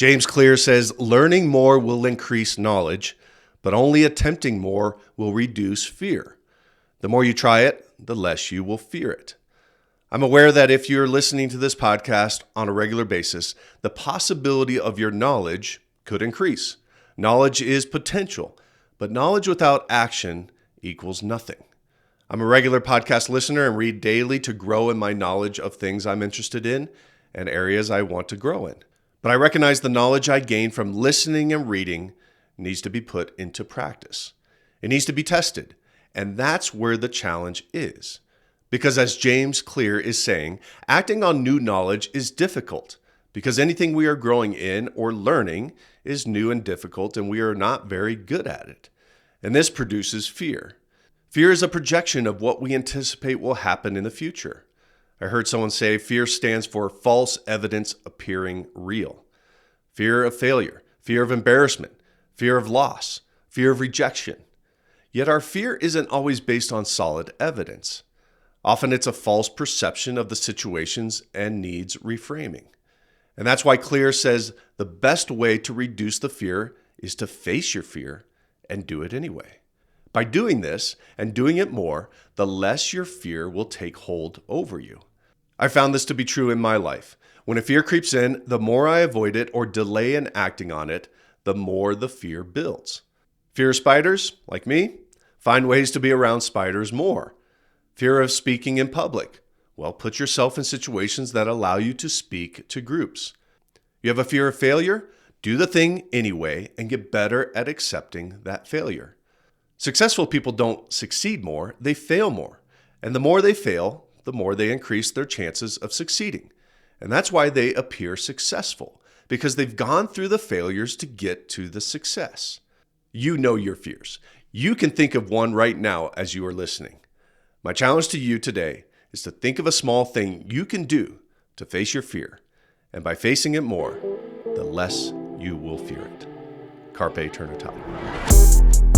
James Clear says, learning more will increase knowledge, but only attempting more will reduce fear. The more you try it, the less you will fear it. I'm aware that if you're listening to this podcast on a regular basis, the possibility of your knowledge could increase. Knowledge is potential, but knowledge without action equals nothing. I'm a regular podcast listener and read daily to grow in my knowledge of things I'm interested in and areas I want to grow in. But I recognize the knowledge I gain from listening and reading needs to be put into practice. It needs to be tested, and that's where the challenge is. Because as James Clear is saying, acting on new knowledge is difficult because anything we are growing in or learning is new and difficult, and we are not very good at it. And this produces fear. Fear is a projection of what we anticipate will happen in the future. I heard someone say fear stands for false evidence appearing real. Fear of failure, fear of embarrassment, fear of loss, fear of rejection. Yet our fear isn't always based on solid evidence. Often it's a false perception of the situations and needs reframing. And that's why Clear says the best way to reduce the fear is to face your fear and do it anyway. By doing this and doing it more, the less your fear will take hold over you. I found this to be true in my life. When a fear creeps in, the more I avoid it or delay in acting on it, the more the fear builds. Fear of spiders, like me, find ways to be around spiders more. Fear of speaking in public. Well, put yourself in situations that allow you to speak to groups. You have a fear of failure? Do the thing anyway and get better at accepting that failure. Successful people don't succeed more, they fail more. And the more they fail, the more they increase their chances of succeeding. And that's why they appear successful, because they've gone through the failures to get to the success. You know your fears. You can think of one right now as you are listening. My challenge to you today is to think of a small thing you can do to face your fear. And by facing it more, the less you will fear it. Carpe Eternitatem.